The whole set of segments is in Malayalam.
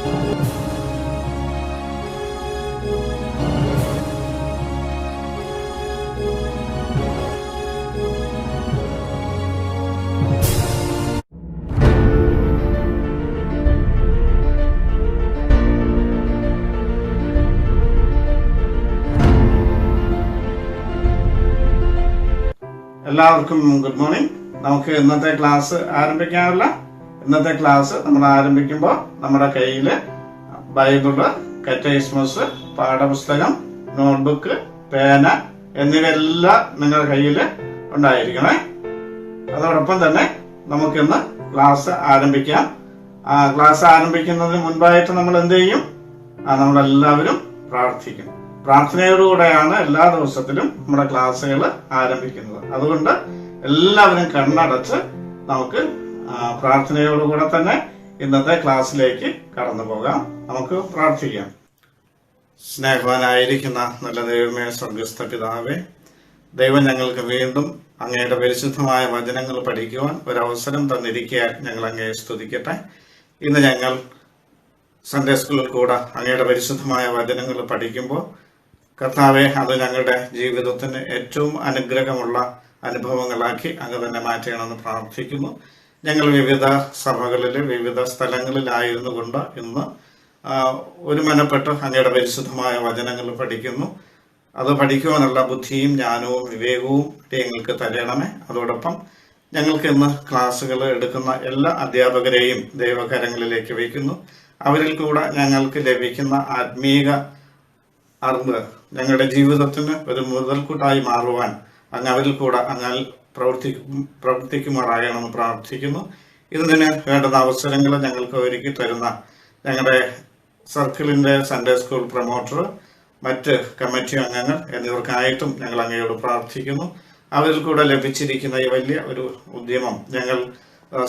എല്ലാവർക്കും ഗുഡ് മോർണിംഗ്. നമുക്ക് ഇന്നത്തെ ക്ലാസ് ആരംഭിക്കാനുള്ള. ഇന്നത്തെ ക്ലാസ് നമ്മൾ ആരംഭിക്കുമ്പോൾ നമ്മുടെ കയ്യിൽ ബൈബിള്, കറ്റേസ്മസ്, പാഠപുസ്തകം, നോട്ട്ബുക്ക്, പേന എന്നിവയെല്ലാം നിങ്ങളുടെ കയ്യിൽ ഉണ്ടായിരിക്കണേ. അതോടൊപ്പം തന്നെ നമുക്കിന്ന് ക്ലാസ് ആരംഭിക്കാം. ക്ലാസ് ആരംഭിക്കുന്നതിന് മുൻപായിട്ട് നമ്മൾ എന്ത് ചെയ്യും? നമ്മളെല്ലാവരും പ്രാർത്ഥിക്കും. പ്രാർത്ഥനയോടുകൂടെയാണ് എല്ലാ ദിവസത്തിലും നമ്മുടെ ക്ലാസ്സുകൾ ആരംഭിക്കുന്നത്. അതുകൊണ്ട് എല്ലാവരും കണ്ണടച്ച് നമുക്ക് പ്രാർത്ഥനയോടുകൂടെ തന്നെ ഇന്നത്തെ ക്ലാസ്സിലേക്ക് കടന്നു പോകാം. നമുക്ക് പ്രാർത്ഥിക്കാം. സ്നേഹവാനായിരിക്കുന്ന നല്ല ദൈവമേ, സ്വർഗസ്ഥ പിതാവേ, ദൈവം ഞങ്ങൾക്ക് വീണ്ടും അങ്ങയുടെ പരിശുദ്ധമായ വചനങ്ങൾ പഠിക്കുവാൻ ഒരവസരം തന്നിരിക്കാൻ ഞങ്ങൾ അങ്ങയെ സ്തുതിക്കട്ടെ. ഇന്ന് ഞങ്ങൾ സൺഡേ സ്കൂളിൽ കൂടെ അങ്ങയുടെ പരിശുദ്ധമായ വചനങ്ങൾ പഠിക്കുമ്പോൾ കർത്താവെ, അത് ഞങ്ങളുടെ ജീവിതത്തിന് ഏറ്റവും അനുഗ്രഹമുള്ള അനുഭവങ്ങളാക്കി അങ്ങ് തന്നെ മാറ്റണമെന്ന് പ്രാർത്ഥിക്കുന്നു. ഞങ്ങൾ വിവിധ സഭകളിൽ വിവിധ സ്ഥലങ്ങളിലായിരുന്നു കൊണ്ട് ഇന്ന് ഒരു മനപ്പെട്ട് അങ്ങയുടെ പരിശുദ്ധമായ വചനങ്ങൾ പഠിക്കുന്നു. അത് പഠിക്കുവാനുള്ള ബുദ്ധിയും ജ്ഞാനവും വിവേകവും ഞങ്ങൾക്ക് തരണമേ. അതോടൊപ്പം ഞങ്ങൾക്ക് ഇന്ന് ക്ലാസ്സുകൾ എടുക്കുന്ന എല്ലാ അധ്യാപകരെയും ദൈവകരങ്ങളിലേക്ക് വയ്ക്കുന്നു. അവരിൽ കൂടെ ഞങ്ങൾക്ക് ലഭിക്കുന്ന ആത്മീക അറിവ് ഞങ്ങളുടെ ജീവിതത്തിന് ഒരു മുതൽക്കൂട്ടായി മാറുവാൻ അങ്ങ് അവരിൽ കൂടെ അങ്ങ് പ്രവർത്തിക്കുമാറാകണമെന്ന് പ്രാർത്ഥിക്കുന്നു. ഇതിന് വേണ്ടുന്ന അവസരങ്ങൾ ഞങ്ങൾക്ക് ഒരുക്കി തരുന്ന ഞങ്ങളുടെ സർക്കിളിൻ്റെ സൺഡേ സ്കൂൾ പ്രൊമോട്ടർ, മറ്റ് കമ്മിറ്റി അംഗങ്ങൾ എന്നിവർക്കായിട്ടും ഞങ്ങൾ അങ്ങയോട് പ്രാർത്ഥിക്കുന്നു. അവരിൽ കൂടെ ലഭിച്ചിരിക്കുന്ന ഈ വലിയ ഒരു ഉദ്യമം ഞങ്ങൾ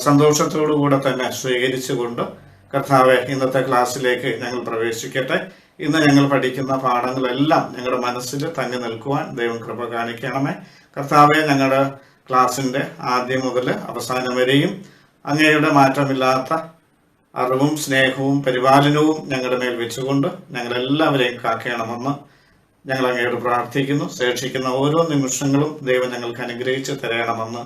സന്തോഷത്തോടുകൂടെ തന്നെ സ്വീകരിച്ചുകൊണ്ട് കർത്താവെ, ഇന്നത്തെ ക്ലാസ്സിലേക്ക് ഞങ്ങൾ പ്രവേശിക്കട്ടെ. ഇന്ന് ഞങ്ങൾ പഠിക്കുന്ന പാഠങ്ങളെല്ലാം ഞങ്ങളുടെ മനസ്സിൽ തങ്ങി നിൽക്കുവാൻ ദൈവം കൃപ കാണിക്കണമേ. കർത്താവെ, ഞങ്ങളുടെ ക്ലാസ്സിൻ്റെ ആദ്യം മുതൽ അവസാനം വരെയും അങ്ങയുടെ മാറ്റമില്ലാത്ത അറിവും സ്നേഹവും പരിപാലനവും ഞങ്ങളുടെ മേൽ വെച്ചുകൊണ്ട് ഞങ്ങളെല്ലാവരെയും കാക്കണമെന്ന് ഞങ്ങൾ അങ്ങയോട് പ്രാർത്ഥിക്കുന്നു. ശേഷിക്കുന്ന ഓരോ നിമിഷങ്ങളും ദൈവം ഞങ്ങൾക്ക് അനുഗ്രഹിച്ച് തരയണമെന്ന്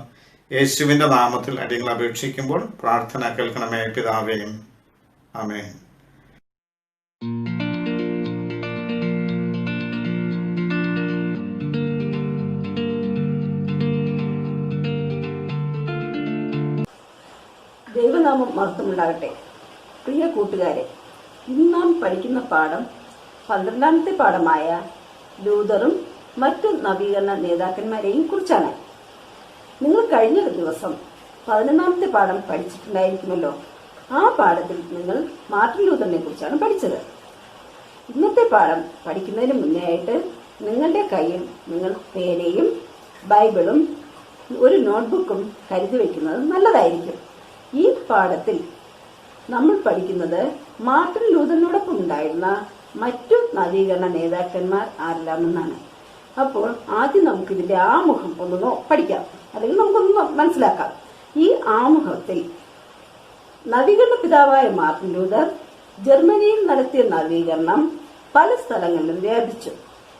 യേശുവിൻ്റെ നാമത്തിൽ അടിയങ്ങൾ അപേക്ഷിക്കുമ്പോൾ പ്രാർത്ഥന കേൾക്കണമേ പിതാവേയും. ആമേൻ. ദൈവനാമം മഹത്വമുണ്ടാകട്ടെ. പ്രിയ കൂട്ടുകാരെ, ഇന്ന് നാം പഠിക്കുന്ന പാഠം 12ാമത്തെ പാഠമായ ലൂതറും മറ്റു നവീകരണ നേതാക്കന്മാരെയും കുറിച്ചാണ്. നിങ്ങൾ കഴിഞ്ഞ ദിവസം 11ാമത്തെ പാഠം പഠിച്ചിട്ടുണ്ടായിരിക്കുമല്ലോ. ആ പാഠത്തിൽ നിങ്ങൾ മാർട്ടിൻ ലൂതറിനെ കുറിച്ചാണ് പഠിച്ചത്. ഇന്നത്തെ പാഠം പഠിക്കുന്നതിന് മുന്നേ ആയിട്ട് നിങ്ങളുടെ കയ്യിൽ നിങ്ങൾ പേനയും ബൈബിളും ഒരു നോട്ട്ബുക്കും കരുതി വയ്ക്കുന്നത് നല്ലതായിരിക്കും. ഈ പാഠത്തിൽ നമ്മൾ പഠിക്കുന്നത് മാർട്ടിൻ ലൂതറിനോടൊപ്പം ഉണ്ടായിരുന്ന മറ്റു നവീകരണ നേതാക്കന്മാർ ആരെല്ലാമെന്നാണ്. അപ്പോൾ ആദ്യം നമുക്ക് ഇതിന്റെ ആമുഖം ഒന്ന് പഠിക്കാം, അല്ലെങ്കിൽ നമുക്കൊന്ന് മനസ്സിലാക്കാം. ഈ ആമുഖത്തിൽ നവീകരണ പിതാവായ മാർട്ടിൻ ലൂതർ ജർമ്മനിയിൽ നടത്തിയ നവീകരണം പല സ്ഥലങ്ങളിലും വ്യാപിച്ചു.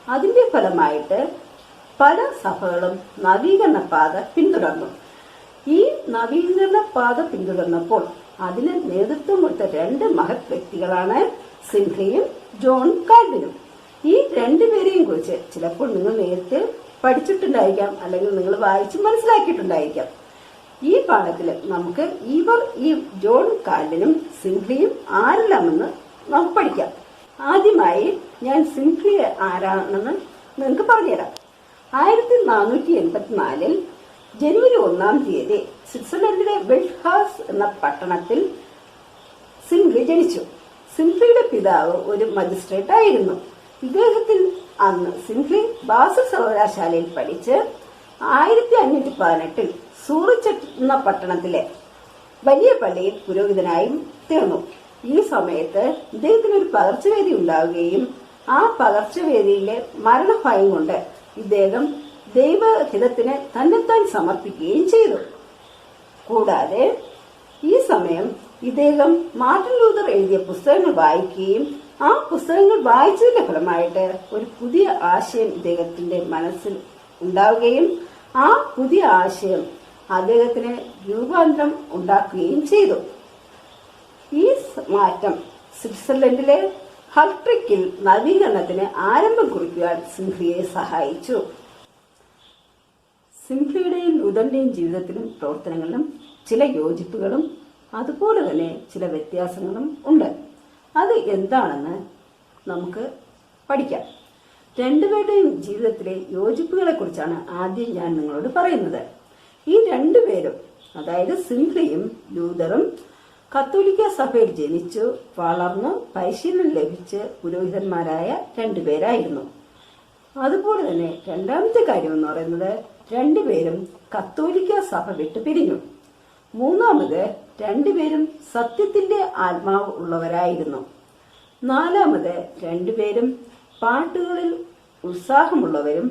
അതിന്റെ ഫലമായിട്ട് പല സഭകളും നവീകരണ പാത പിന്തുടർന്നു. ഈ നവീകരണ പാത പിന്തുടർന്നപ്പോൾ അതിന് നേതൃത്വം കൊടുത്ത 2 മഹത് വ്യക്തികളാണ് സിംഹ്ലിയും ജോൺ കാൽവിനും. ഈ 2 പേരെയും കുറിച്ച് ചിലപ്പോൾ നിങ്ങൾ നേരത്തെ പഠിച്ചിട്ടുണ്ടായിരിക്കാം, അല്ലെങ്കിൽ നിങ്ങൾ വായിച്ച് മനസ്സിലാക്കിയിട്ടുണ്ടായിരിക്കാം. ഈ പാഠത്തിൽ നമുക്ക് ഈ ജോൺ കാൽവിനും സിംഹ്ലിയും ആരെല്ലാമെന്ന് നമുക്ക് പഠിക്കാം. ആദ്യമായി ഞാൻ സിംഹ്ലി ആരാണെന്ന് നിങ്ങൾക്ക് പറഞ്ഞുതരാം. 1484 ജനുവരി 1-ാം തീയതി സ്വിറ്റ്സർലൻഡിലെ വെൽഹാസ് എന്ന പട്ടണത്തിൽ സിംഹ്ലി ജനിച്ചു. സിംഹ്ലിയുടെ പിതാവ് ഒരു മജിസ്ട്രേറ്റ് ആയിരുന്നു. ഇദ്ദേഹത്തിൽ അന്ന് സിംഹ്ലി ബാസൽ സർവകലാശാലയിൽ പഠിച്ച് 1518 സൂറിച്ച് എന്ന പട്ടണത്തിലെ വലിയ പള്ളിയിൽ പുരോഹിതനായും തീർന്നു. ഈ സമയത്ത് ഇദ്ദേഹത്തിന് ഒരു പകർച്ചവ്യാധി ഉണ്ടാവുകയും ആ പകർച്ചവ്യാധിയിലെ മരണഭയം കൊണ്ട് ഇദ്ദേഹം ദൈവഹിതത്തിന് തന്നെത്താൻ സമർപ്പിക്കുകയും ചെയ്തു. കൂടാതെ ഈ സമയം ഇദ്ദേഹം മാർട്ടിൻ ലൂതർ എഴുതിയ പുസ്തകങ്ങൾ വായിക്കുകയും ആ പുസ്തകങ്ങൾ വായിച്ചതിന്റെ ഫലമായിട്ട് ഒരു പുതിയ ആശയം ഇദ്ദേഹത്തിന്റെ മനസ്സിൽ ഉണ്ടാവുകയും ആ പുതിയ ആശയം അദ്ദേഹത്തിന് രൂപാന്തരം ഉണ്ടാക്കുകയും ചെയ്തു. ഈ മാറ്റം സ്വിറ്റ്സർലൻഡിലെ ഹൾട്രിക്കിൽ നവീകരണത്തിന് ആരംഭം കുറിക്കുവാൻ സിംഹ്ലിയെ സഹായിച്ചു. സിംഹ്ലിയുടെയും ലൂതറിന്റെയും ജീവിതത്തിലും പ്രവർത്തനങ്ങളിലും ചില യോജിപ്പുകളും അതുപോലെ തന്നെ ചില വ്യത്യാസങ്ങളും ഉണ്ട്. അത് എന്താണെന്ന് നമുക്ക് പഠിക്കാം. രണ്ടുപേരുടെയും ജീവിതത്തിലെ യോജിപ്പുകളെ കുറിച്ചാണ് ആദ്യം ഞാൻ നിങ്ങളോട് പറയുന്നത്. ഈ രണ്ടുപേരും, അതായത് സിംഹ്ലിയും ലൂതറും കത്തോലിക്ക സഭയിൽ ജനിച്ചു വളർന്നു പരിശീലനം ലഭിച്ച് പുരോഹിതന്മാരായ രണ്ടുപേരായിരുന്നു. അതുപോലെ തന്നെ രണ്ടാമത്തെ കാര്യം എന്ന് പറയുന്നത് രണ്ടുപേരും കത്തോലിക്ക സഭ വിട്ടു പിരിഞ്ഞു. മൂന്നാമത് രണ്ടുപേരും സത്യത്തിന്റെ ആത്മാവ് ഉള്ളവരായിരുന്നു. നാലാമത് രണ്ടുപേരും പാട്ടുകളിൽ ഉത്സാഹമുള്ളവരും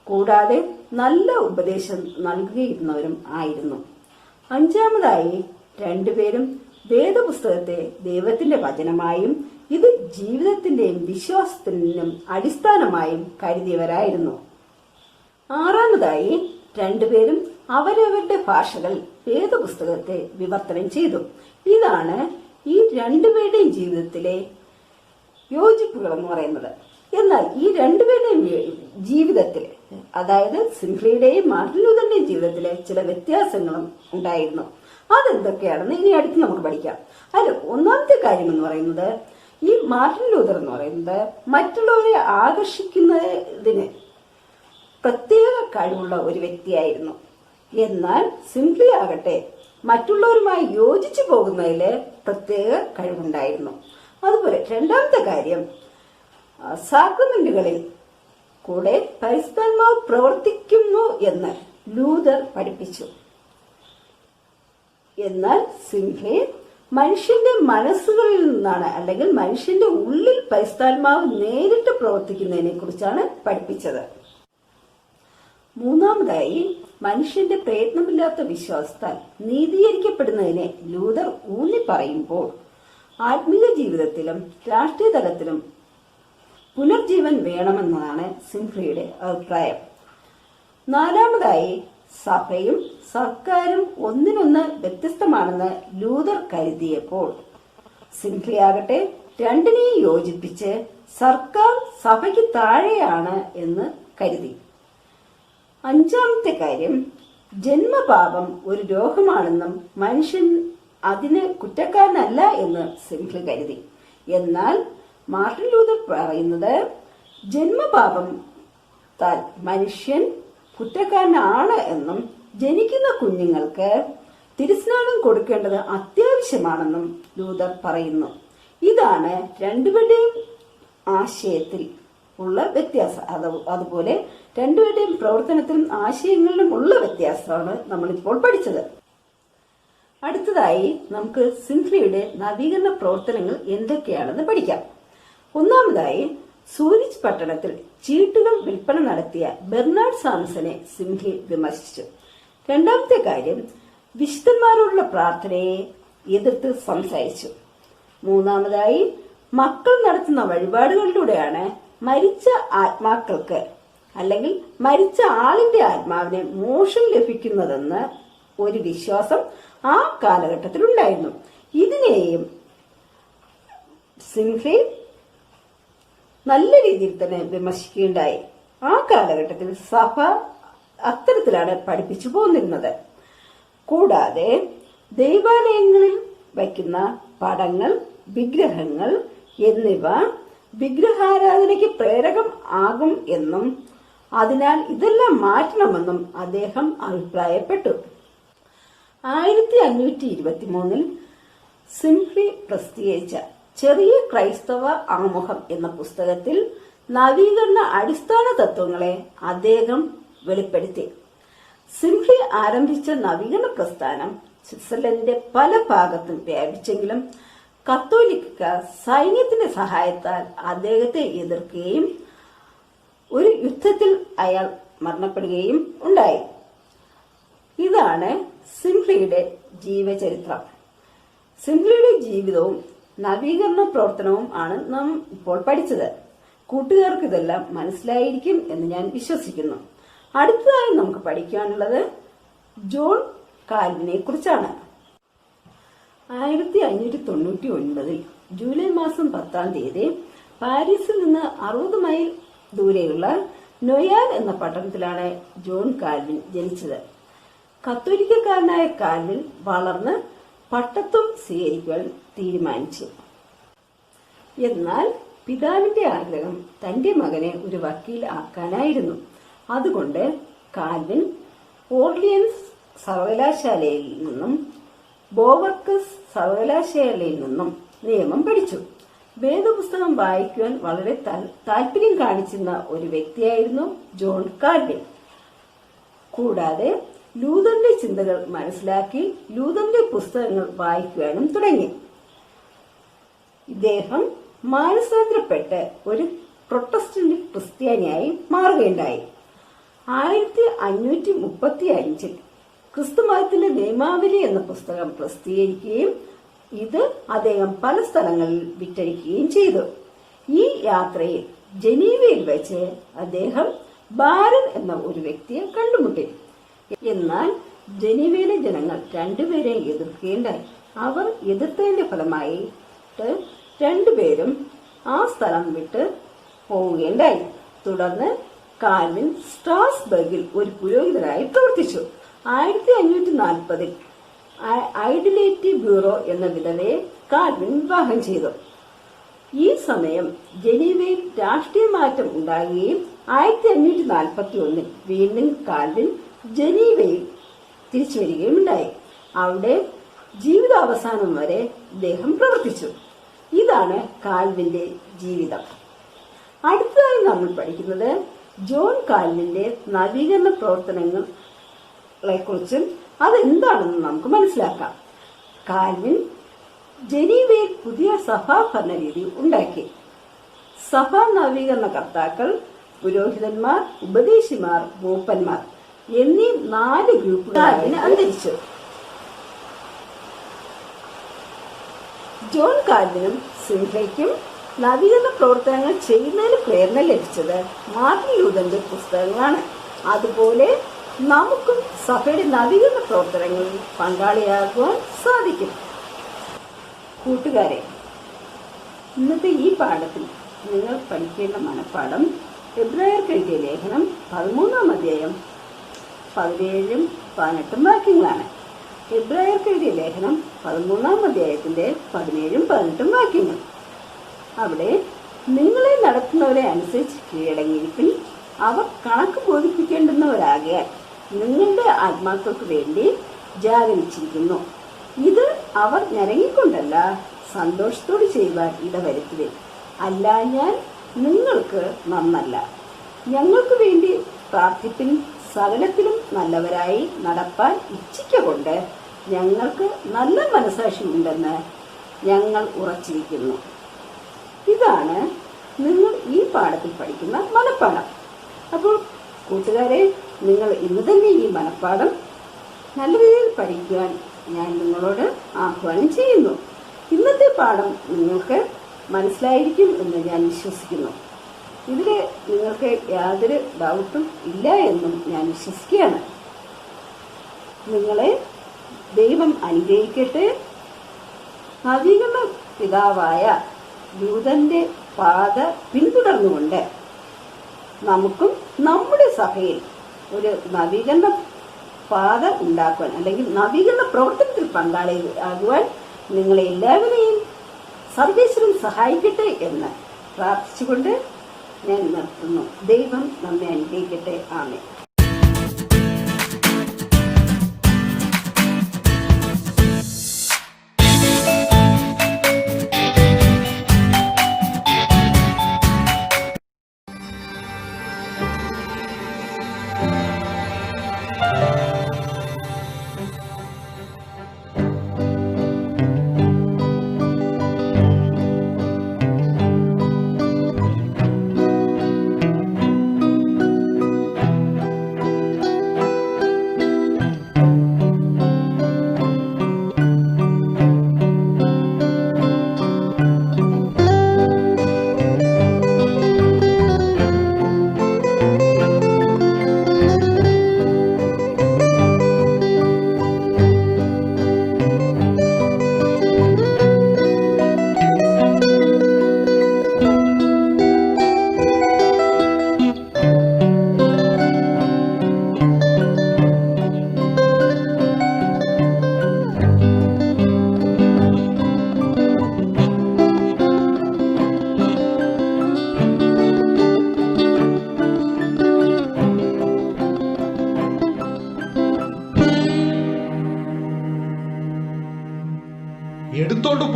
കൂടാതെ നല്ല ഉപദേശം നൽകുകയിരുന്നവരും ആയിരുന്നു. അഞ്ചാമതായി രണ്ടുപേരും വേദപുസ്തകത്തെ ദൈവത്തിന്റെ വചനമായും ഇത് ജീവിതത്തിന്റെയും വിശ്വാസത്തിനും അടിസ്ഥാനമായും കരുതിയവരായിരുന്നു. ആറാമതായി രണ്ടുപേരും അവരവരുടെ ഭാഷകളിൽ വേദപുസ്തകത്തെ വിവർത്തനം ചെയ്തു. ഇതാണ് ഈ രണ്ടുപേരുടെയും ജീവിതത്തിലെ യോജിപ്പുകൾ എന്ന് പറയുന്നത്. എന്നാൽ ഈ രണ്ടുപേരുടെയും ജീവിതത്തിൽ, അതായത് സിംഹ്ലിയുടെയും മാർട്ടിൻ ലൂതറിന്റെയും ജീവിതത്തിലെ ചില വ്യത്യാസങ്ങളും ഉണ്ടായിരുന്നു. അതെന്തൊക്കെയാണെന്ന് ഇനി അടുത്ത് നമുക്ക് പഠിക്കാം. അതിൽ ഒന്നാമത്തെ കാര്യം എന്ന് പറയുന്നത്, ഈ മാർട്ടിൻ ലൂതർ എന്ന് പറയുന്നത് മറ്റുള്ളവരെ ആകർഷിക്കുന്നതിന് പ്രത്യേക കഴിവുള്ള ഒരു വ്യക്തിയായിരുന്നു. എന്നാൽ സിംഹ്ലി ആകട്ടെ മറ്റുള്ളവരുമായി യോജിച്ചു പോകുന്നതില് പ്രത്യേക കഴിവുണ്ടായിരുന്നു. അതുപോലെ രണ്ടാമത്തെ കാര്യം, സാക്രമെന്റുകളിൽ കൂടെ പരിശുദ്ധാത്മാവ് പ്രവർത്തിക്കുന്നു എന്ന് ലൂതർ പഠിപ്പിച്ചു. എന്നാൽ സിംഹ്ലി മനുഷ്യന്റെ മനസ്സുകളിൽ നിന്നാണ്, അല്ലെങ്കിൽ മനുഷ്യന്റെ ഉള്ളിൽ പരിശുദ്ധാത്മാവ് നേരിട്ട് പ്രവർത്തിക്കുന്നതിനെ കുറിച്ചാണ് പഠിപ്പിച്ചത്. മൂന്നാമതായി മനുഷ്യന്റെ പ്രയത്നമില്ലാത്ത വിശ്വാസത്താൽ നീതീകരിക്കപ്പെടുന്നതിനെ ലൂതർ ഊന്നി പറയുമ്പോൾ ആത്മീയ ജീവിതത്തിലും രാഷ്ട്രീയ തലത്തിലും പുനർജീവൻ വേണമെന്നതാണ് സിംഹ്ലിയുടെ അഭിപ്രായം. നാലാമതായി സഭയും സർക്കാരും ഒന്നിനൊന്ന് വ്യത്യസ്തമാണെന്ന് ലൂതർ കരുതിയപ്പോൾ സിംഹ്ലി ആകട്ടെ രണ്ടിനെയും യോജിപ്പിച്ച് സർക്കാർ സഭയ്ക്ക് താഴെയാണ് എന്ന് കരുതി. അഞ്ചാമത്തെ കാര്യം, ജന്മപാപം ഒരു രോഗമാണെന്നും മനുഷ്യൻ അതിന് കുറ്റക്കാരനല്ല എന്ന് സിംഹ്ലി കരുതി. എന്നാൽ മാർട്ടിൻ ലൂതർ പറയുന്നത് ജന്മപാപം താൽ മനുഷ്യൻ കുറ്റക്കാരനാണ് എന്നും ജനിക്കുന്ന കുഞ്ഞുങ്ങൾക്ക് തിരുസ്നാനം കൊടുക്കേണ്ടത് അത്യാവശ്യമാണെന്നും ലൂതർ പറയുന്നു. ഇതാണ് രണ്ടുപേരുടെയും ആശയത്തിൽ ഉള്ള വ്യത്യാസം. അതുപോലെ രണ്ടുപേരുടെയും പ്രവർത്തനത്തിലും ആശയങ്ങളിലും ഉള്ള വ്യത്യാസമാണ് നമ്മളിപ്പോൾ പഠിച്ചത്. അടുത്തതായി നമുക്ക് സിംഹ്ലിയുടെ നവീകരണ പ്രവർത്തനങ്ങൾ എന്തൊക്കെയാണെന്ന് പഠിക്കാം. ഒന്നാമതായി സൂരിച്ച് പട്ടണത്തിൽ ചീട്ടുകൾ വിൽപ്പന നടത്തിയ ബെർണാഡ് സാംസനെ സിംഹ്ലി വിമർശിച്ചു. രണ്ടാമത്തെ കാര്യം, വിശുദ്ധന്മാരോടുള്ള പ്രാർത്ഥനയെ എതിർത്ത് സംസാരിച്ചു. മൂന്നാമതായി മക്കൾ നടത്തുന്ന വഴിപാടുകളിലൂടെയാണ് മരിച്ച ആത്മാക്കൾക്ക്, അല്ലെങ്കിൽ മരിച്ച ആളിന്റെ ആത്മാവിന് മോക്ഷം ലഭിക്കുന്നതെന്ന് ഒരു വിശ്വാസം ആ കാലഘട്ടത്തിൽ ഉണ്ടായിരുന്നു. ഇതിനെയും സിംഹ്ലി നല്ല രീതിയിൽ തന്നെ വിമർശിക്കുകയുണ്ടായി. ആ കാലഘട്ടത്തിൽ സഭ അത്തരത്തിലാണ് പഠിപ്പിച്ചു പോന്നിരുന്നത്. കൂടാതെ ദൈവാലയങ്ങളിൽ വയ്ക്കുന്ന പടങ്ങൾ, വിഗ്രഹങ്ങൾ എന്നിവ വിഗ്രഹാരാധനയ്ക്ക് പ്രേരകം ആകും എന്നും അതിനാൽ ഇതെല്ലാം മാറ്റണമെന്നും അദ്ദേഹം അഭിപ്രായപ്പെട്ടു. 1523 സിംഹ്ലി പ്രസിദ്ധീകരിച്ച ചെറിയ ക്രൈസ്തവ ആമുഖം എന്ന പുസ്തകത്തിൽ നവീകരണ അടിസ്ഥാന തത്വങ്ങളെ അദ്ദേഹം വെളിപ്പെടുത്തി. സിംഹ്ലി ആരംഭിച്ച നവീകരണ പ്രസ്ഥാനം സ്വിറ്റ്സർലൻഡിന്റെ പല ഭാഗത്തും വ്യാപിച്ചെങ്കിലും കത്തോലിക്ക സൈന്യത്തിന്റെ സഹായത്താൽ അദ്ദേഹത്തെ എതിർക്കുകയും ഒരു യുദ്ധത്തിൽ അയാൾ മരണപ്പെടുകയും ഉണ്ടായി. ഇതാണ് സിംഹ്ലിയുടെ ജീവചരിത്രം. സിംപ്ലിയുടെ ജീവിതവും നവീകരണ പ്രവർത്തനവും ആണ് നാം ഇപ്പോൾ പഠിച്ചത്. കൂട്ടുകാർക്ക് ഇതെല്ലാം മനസ്സിലായിരിക്കും എന്ന് ഞാൻ വിശ്വസിക്കുന്നു. അടുത്തതായി നമുക്ക് പഠിക്കാനുള്ളത് ജോൺ കാൽവിനെ കുറിച്ചാണ്. 1599 ജൂലൈ മാസം 10-ാം തീയതി പാരീസിൽ നിന്ന് 60 മൈൽ ദൂരെയുള്ള നൊയാൽ എന്ന പട്ടണത്തിലാണ് ജോൺ കാൽവിൻ ജനിച്ചത്. കത്തോലിക്കക്കാരനായ കാൽവിൻ വളർന്ന് പട്ടത്വം സ്വീകരിക്കുവാൻ തീരുമാനിച്ചു. എന്നാൽ പിതാവിന്റെ ആഗ്രഹം തന്റെ മകനെ ഒരു വക്കീൽ ആക്കാനായിരുന്നു. അതുകൊണ്ട് കാൽവിൻ ഓർലിയൻസ് സർവകലാശാലയിൽ നിന്നും ബോവർക്കസ് സർവകലാശാലയിൽ നിന്നും നിയമം പഠിച്ചു. വേദപുസ്തകം വായിക്കുവാൻ വളരെ താല്പര്യം കാണിച്ചിരുന്ന ഒരു വ്യക്തിയായിരുന്നു ജോൺ കാൽവിൻ. കൂടാതെ ലൂതറിന്റെ ചിന്തകൾ മനസ്സിലാക്കി ലൂതറിന്റെ പുസ്തകങ്ങൾ വായിക്കുവാനും തുടങ്ങി. ഇദ്ദേഹം മാനസാന്തരപ്പെട്ട് ഒരു പ്രൊട്ടസ്റ്റന്റ് ക്രിസ്ത്യാനിയായി മാറുകയുണ്ടായി. 1535 ക്രിസ്തുമതത്തിന്റെ നിയമാവലി എന്ന പുസ്തകം പ്രസിദ്ധീകരിക്കുകയും ഇത് അദ്ദേഹം പല സ്ഥലങ്ങളിൽ വിറ്റഴിക്കുകയും ചെയ്തു. ഈ യാത്രയിൽ ജനീവയിൽ വെച്ച് അദ്ദേഹം ബാരൻ എന്ന ഒരു വ്യക്തിയെ കണ്ടുമുട്ടി. എന്നാൽ ജനീവയിലെ ജനങ്ങൾ രണ്ടുപേരെ എതിർക്കുകയുണ്ടായി. അവർ എതിർത്തതിന്റെ ഫലമായിട്ട് രണ്ടുപേരും ആ സ്ഥലം വിട്ട് പോവുകയുണ്ടായി. തുടർന്ന് കാൽവിൻ സ്ട്രാസ്ബർഗിൽ ഒരു പുരോഹിതനായി പ്രവർത്തിച്ചു. 1540 ഐഡലിറ്റി ബ്യൂറോ എന്ന വിധവയെ കാൽവിൻ വിവാഹം ചെയ്തു. ഈ സമയം ജനീവയിൽ രാഷ്ട്രീയ മാറ്റം ഉണ്ടാകുകയും 1541 വീണ്ടും കാൽവിൻ ജനീവയിൽ തിരിച്ചു വരികയും ഉണ്ടായി. അവിടെ ജീവിതാവസാനം വരെ അദ്ദേഹം പ്രവർത്തിച്ചു. ഇതാണ് കാൽവിന്റെ ജീവിതം. അടുത്തതായി നമ്മൾ പഠിക്കുന്നത് ജോൺ കാൽവിന്റെ നവീകരണ പ്രവർത്തനങ്ങളെ കുറിച്ചും അതെന്താണെന്ന് നമുക്ക് മനസ്സിലാക്കാം. കാൽവിൻ ജനീവയിൽ പുതിയ സഭാ ഭരണരീതി ഉണ്ടാക്കി. സഭാ നവീകരണ കർത്താക്കൾ, പുരോഹിതന്മാർ, ഉപദേശിമാർ, മൂപ്പന്മാർ എന്നീ 4 ഗ്രൂപ്പുകളായി അന്തരിച്ചു. ജോൺ കാൽവിനും സിംഹയ്ക്കും നവീകരണ പ്രവർത്തനങ്ങൾ ചെയ്യുന്നതിന് പ്രേരണ ലഭിച്ചത് മാർട്ടിൻ ലൂതറിന്റെ പുസ്തകങ്ങളാണ്. അതുപോലെ നമുക്കും സഭയുടെ നവീകരണ പ്രവർത്തനങ്ങളിൽ പങ്കാളിയാകുവാൻ സാധിക്കും. കൂട്ടുകാരെ, ഇന്നത്തെ ഈ പാഠത്തിൽ നിങ്ങൾ പഠിക്കേണ്ട മനഃപ്പാഠം എബ്രായർക്ക് എഴുതിയ ലേഖനം 13-ാം അധ്യായം 17-ഉം 18-ഉം വാക്യങ്ങളാണ്. എബ്രായർക്ക് എഴുതിയ ലേഖനം 13-ാം അധ്യായത്തിന്റെ 17-ഉം 18-ഉം വാക്യങ്ങൾ. അവിടെ നിങ്ങളെ നടത്തുന്നവരെ അനുസരിച്ച് കീഴടങ്ങിയിരിപ്പിൻ, അവർ കണക്ക് ബോധിപ്പിക്കേണ്ടുന്നവരാകിയാൽ നിങ്ങളുടെ ആത്മാക്കൾക്ക് വേണ്ടി ജാഗരിച്ചിരിക്കുന്നു. ഇത് അവർ ഞരങ്ങിക്കൊണ്ടല്ല, സന്തോഷത്തോട് ചെയ്യുവാൻ ഇടവരുത്തുവിൻ. അല്ല, ഞാൻ നിങ്ങൾക്ക് നന്നല്ല. ഞങ്ങൾക്ക് വേണ്ടി പ്രാർത്ഥിപ്പിൻ. സകലത്തിലും നല്ലവരായി നടപ്പാൻ ഇച്ഛിക്കൊണ്ട് ഞങ്ങൾക്ക് നല്ല മനസാക്ഷിയുണ്ടെന്ന് ഞങ്ങൾ ഉറച്ചിരിക്കുന്നു. ഇതാണ് നിങ്ങൾ ഈ പാഠത്തിൽ പഠിക്കുന്ന മനഃപ്പാഠം. അപ്പോൾ കൂട്ടുകാരെ, നിങ്ങൾ ഇന്ന് തന്നെ ഈ മനഃപ്പാഠം നല്ല രീതിയിൽ പഠിക്കുവാൻ ഞാൻ നിങ്ങളോട് ആഹ്വാനം ചെയ്യുന്നു. ഇന്നത്തെ പാഠം നിങ്ങൾക്ക് മനസ്സിലായിരിക്കും എന്ന് ഞാൻ വിശ്വസിക്കുന്നു. ഇതിൽ നിങ്ങൾക്ക് യാതൊരു ഡൗട്ടും ഇല്ല എന്നും ഞാൻ വിശ്വസിക്കുകയാണ്. നിങ്ങളെ ദൈവം അനുഗ്രഹിക്കട്ടെ. നവീകരണ പിതാവായ ലൂതറിന്റെ പാത പിന്തുടർന്നുകൊണ്ട് നമുക്കും നമ്മുടെ സഭയിൽ ഒരു നവീകരണ പാത ഉണ്ടാക്കുവാൻ അല്ലെങ്കിൽ നവീകരണ പ്രവർത്തനത്തിൽ പങ്കാളിയാകുവാൻ നിങ്ങളെ എല്ലാവരെയും സർവേശ്വരൻ സഹായിക്കട്ടെ എന്ന് പ്രാർത്ഥിച്ചുകൊണ്ട് ഞാൻ നിർത്തുന്നു. ദൈവം നമ്മെ അനുഗ്രഹിക്കട്ടെ. ആമേൻ.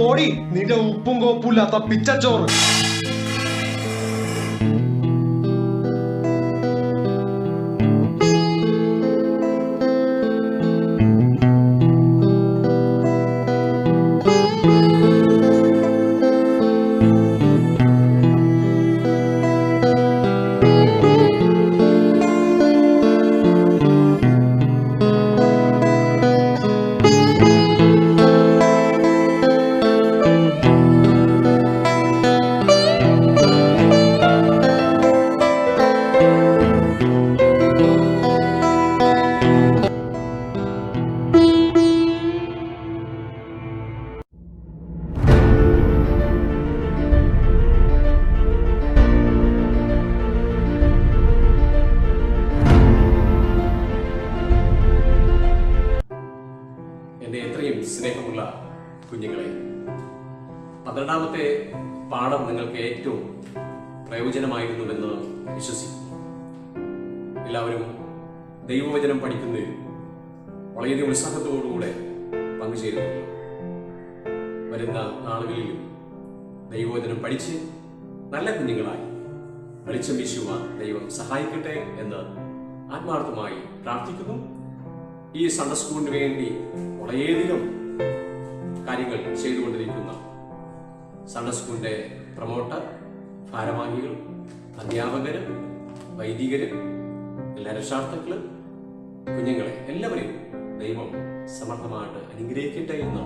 പോടി നിന്റെ ഉപ്പും കോപ്പുമില്ലാത്ത പിച്ചച്ചോറ്. എൻ്റെ എത്രയും സ്നേഹമുള്ള കുഞ്ഞുങ്ങളെ, 12ാമത്തെ പാഠം നിങ്ങൾക്ക് ഏറ്റവും പ്രയോജനമായിരുന്നുവെന്ന് വിശ്വസിക്കുന്നു. എല്ലാവരും ദൈവവചനം പഠിക്കുന്നതിൽ വളരെയധികം ഉത്സാഹത്തോടുകൂടെ പങ്കുചേരുന്നു. വരുന്ന നാളുകളിലും ദൈവവചനം പഠിച്ച് നല്ല കുഞ്ഞുങ്ങളായി വെളിച്ചം വീശുവാൻ ദൈവം സഹായിക്കട്ടെ എന്ന് ആത്മാർത്ഥമായി പ്രാർത്ഥിക്കുന്നു. ഈ സൺഡേ സ്കൂളിന് വേണ്ടി വളരെയധികം കാര്യങ്ങൾ ചെയ്തുകൊണ്ടിരിക്കുന്ന സൺഡേ സ്കൂളിന്റെ പ്രൊമോട്ടർ, ഭാരവാഹികൾ, അധ്യാപകര്, വൈദികര്, എല്ലാ രക്ഷാർത്ഥികള്, കുഞ്ഞുങ്ങളെ എല്ലാവരെയും ദൈവം സമർത്ഥമായിട്ട് അനുഗ്രഹിക്കട്ടെ എന്ന്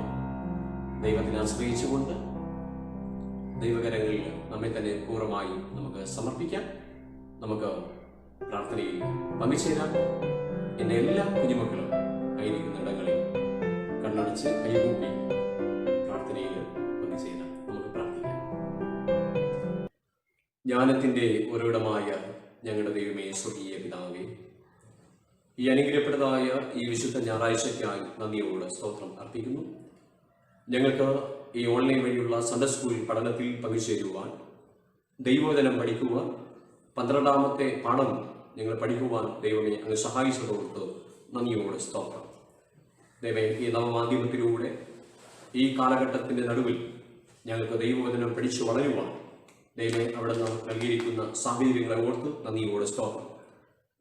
ദൈവത്തിനെ ആശ്രയിച്ചുകൊണ്ട് ദൈവകരങ്ങളിൽ നമ്മെ തന്നെ പൂർണ്ണമായി നമുക്ക് സമർപ്പിക്കാം. നമുക്ക് പ്രാർത്ഥനയിൽ പങ്കുചേരാം. എൻ്റെ എല്ലാ കുഞ്ഞുമക്കളും ആയിരിക്കുന്ന ഇടങ്ങളിൽ കണ്ണടച്ച് കൈകൂപ്പി പ്രാർത്ഥനയിൽ പങ്കുചേരാം. നമുക്ക് പ്രാർത്ഥിക്കാം. ജ്ഞാനത്തിന്റെ ഉറവിടമായ ഞങ്ങളുടെ ദൈവമേ, സ്വർഗീയ പിതാവേ, ഈ അനുഗ്രഹപ്രദമായ ഈ വിശുദ്ധ ഞായറാഴ്ചയ്ക്കായി നന്ദിയോട് സ്തോത്രം അർപ്പിക്കുന്നു. ഞങ്ങൾക്ക് ഈ ഓൺലൈൻ വഴിയുള്ള സൺഡേ സ്കൂൾ പഠനത്തിൽ പങ്കുചേരുവാൻ, ദൈവവചനം പഠിക്കുവാൻ, 12ാമത്തെ പാഠം ഞങ്ങൾ പഠിക്കുവാൻ ദൈവമേ അങ്ങ് സഹായിച്ചതോർത്ത് നന്ദിയോട് സ്തോത്രം. ദൈവമേ, ഈ നവമാധ്യമത്തിലൂടെ ഈ കാലഘട്ടത്തിന്റെ നടുവിൽ ഞങ്ങൾക്ക് ദൈവവചനം പഠിച്ചു വളരുവാൻ ദൈവമേ അവിടെ നിന്ന് നൽകിയിരിക്കുന്ന സാഹചര്യങ്ങളെ ഓർത്ത് നന്ദിയോട് സ്തോത്രം.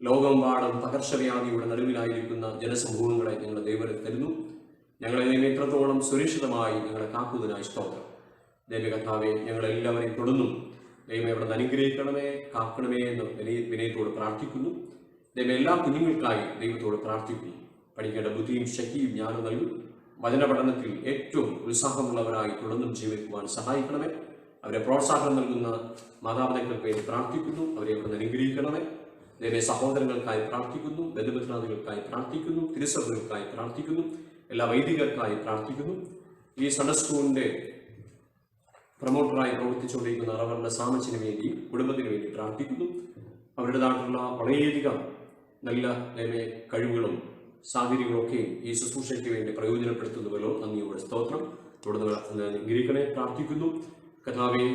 ലോകമെമ്പാടും പകർച്ചവ്യാധിയുടെ നടുവിലായിരിക്കുന്ന ജനസമൂഹങ്ങളെ ഞങ്ങൾ ദൈവത്തിൽ തരുന്നു. ഞങ്ങളെ ദൈവം എത്രത്തോളം സുരക്ഷിതമായി ഞങ്ങളെ കാക്കുന്നതിനായി സ്തോത്രം. ദൈവകർത്താവെ, ഞങ്ങളെല്ലാവരെയും തുടർന്നും ദൈവം അവിടെ നിന്ന് അനുഗ്രഹിക്കണമേ, കാക്കണമേ എന്ന് വിനയത്തോട് പ്രാർത്ഥിക്കുന്നു. ദൈവം എല്ലാ കുഞ്ഞുങ്ങൾക്കായി ദൈവത്തോട് പ്രാർത്ഥിക്കുന്നു. പഠിക്കേണ്ട ബുദ്ധിയും ശക്തിയും ജ്ഞാനം നൽകും. വചന പഠനത്തിൽ ഏറ്റവും ഉത്സാഹമുള്ളവരായി തുടർന്നും ജീവിക്കുവാൻ സഹായിക്കണമേ. അവരെ പ്രോത്സാഹനം നൽകുന്ന മാതാപിതാക്കൾക്ക് വേണ്ടി പ്രാർത്ഥിക്കുന്നു. അവരെ അവിടെ നിന്ന് അനുഗ്രഹിക്കണമേ. ദൈവ സഹോദരങ്ങൾക്കായി പ്രാർത്ഥിക്കുന്നു, ബന്ധുമിത്രാദികൾക്കായി പ്രാർത്ഥിക്കുന്നു, തിരുസഭകൾക്കായി പ്രാർത്ഥിക്കുന്നു, എല്ലാ വൈദികർക്കായി പ്രാർത്ഥിക്കുന്നു. ഈ സൺഡേ സ്കൂളിന്റെ പ്രൊമോട്ടറായി പ്രവർത്തിച്ചുകൊണ്ടിരിക്കുന്ന റവറിന്റെ സാമച്ചിന് വേണ്ടി, കുടുംബത്തിന് വേണ്ടി പ്രാർത്ഥിക്കുന്നു. അവരുടേതായിട്ടുള്ള വളരെയധികം നല്ല കഴിവുകളും സാഹചര്യങ്ങളൊക്കെയും ഈ ശുശ്രൂഷയ്ക്ക് വേണ്ടി പ്രയോജനപ്പെടുത്തുന്നുവല്ലോ. നന്ദിയോടെ സ്തോത്രം. തുടർന്ന് അനുഗ്രഹിക്കണേ പ്രാർത്ഥിക്കുന്നു. കർത്താവെ,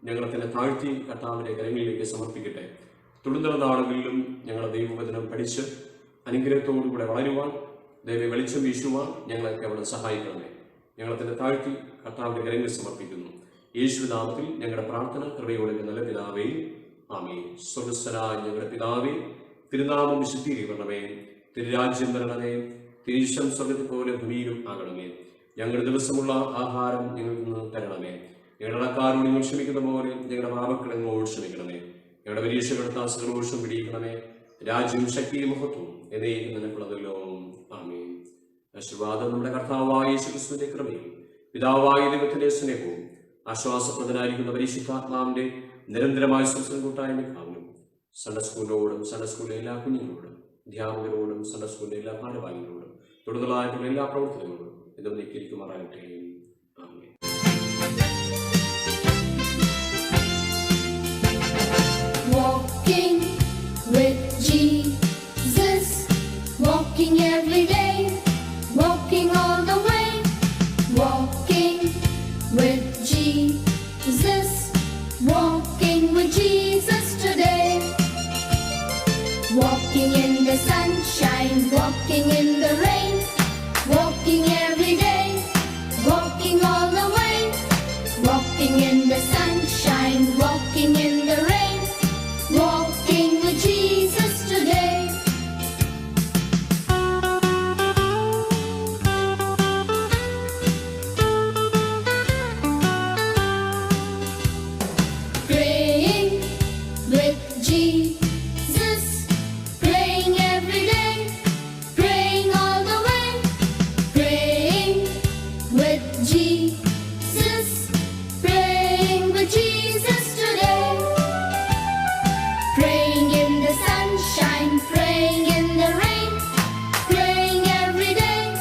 ഞങ്ങളെ തന്നെ താഴ്ത്തി കർത്താവിന്റെ കരങ്ങളിലേക്ക് സമർപ്പിക്കട്ടെ. തുടർന്നുള്ള നാളുകളിലും ഞങ്ങളെ ദൈവവചനം പഠിച്ച് അനുഗ്രഹത്തോടുകൂടെ വളരുവാൻ, ദൈവ വെളിച്ചം വീശുവാൻ ഞങ്ങളൊക്കെ അവിടെ സഹായിക്കണമേ. ഞങ്ങളെ തന്നെ താഴ്ത്തി കർത്താവിന്റെ കരങ്ങളിൽ സമർപ്പിക്കുന്നു. യേശുനാമത്തിൽ ഞങ്ങളുടെ പ്രാർത്ഥന കൃപയോടെ നല്ല പിതാവേ, ആമേൻ. സ്വർഗ്ഗസ്ഥനായ ഞങ്ങളുടെ പിതാവേ, തിരുനാമം വിശുദ്ധീകരിക്കണമേ. തിരുരാജ്യം വരണമേ. തിരുശം സ്വർഗ്ഗത്തിൽ പോലെ ഭൂമിയിലും ആകണമേ. ഞങ്ങളുടെ ദിവസമുള്ള ആഹാരം ഞങ്ങൾക്ക് നിന്ന് തരണമേ. ഞങ്ങളുടെ കടക്കാരോട് നിങ്ങൾ ക്ഷമിക്കുന്ന പോലെ ഞങ്ങളുടെ പാപക്കടങ്ങളോട് ക്ഷമിക്കണമേ. ഞങ്ങളുടെ പരീക്ഷകളുടെ താസുകളോഷം പിടിയിക്കണമേ. രാജ്യവും ശക്തിയും മഹത്വവും എന്നേക്കും നിനക്കുള്ളതല്ലോ. ആമേൻ. ആശീർവാദം നമ്മുടെ കർത്താവായ യേശുക്രിസ്തുവിന്റെ കൃപയും പിതാവായ ദൈവത്തിന്റെ സ്നേഹവും ആശ്വാസപ്രദനായിരിക്കുന്ന പരിശുദ്ധാത്മാവിന്റെ നിരന്തരമായ സംസർഗ കൂട്ടായ്മക്കാവിലും സൺഡേ സ്കൂളിനോടും സൺഡേ സ്കൂളിലെ എല്ലാ കുഞ്ഞുങ്ങളോടും അധ്യാപകരോടും സൺഡേ സ്കൂളിലെ എല്ലാ ഭാരവാഹികളോടും തുടർന്നുള്ളതായിട്ടുള്ള എല്ലാ പ്രവർത്തനങ്ങളോടും ഇതും നീക്കിയിരിക്കുമാറാകട്ടെ. ആമേൻ. Walking with Jesus, walking every day, walking all the way, walking with Jesus, walking with Jesus today, walking in the sunshine, walking in the rain, walking every day, walking all the way, Walking in the sunshine, walking in the rain, walking with Jesus today. Praying with Jesus, praying every day, praying all the way, praying with Jesus, praying with Jesus today. Praying in the sunshine, praying in the rain, praying every day,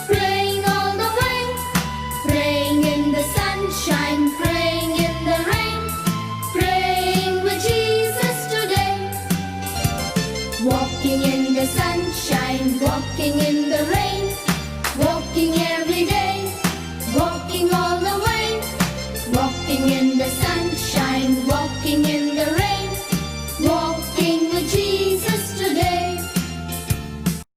praying all the way, praying in the sunshine, praying in the rain, praying with Jesus today. Walking in the sunshine, walking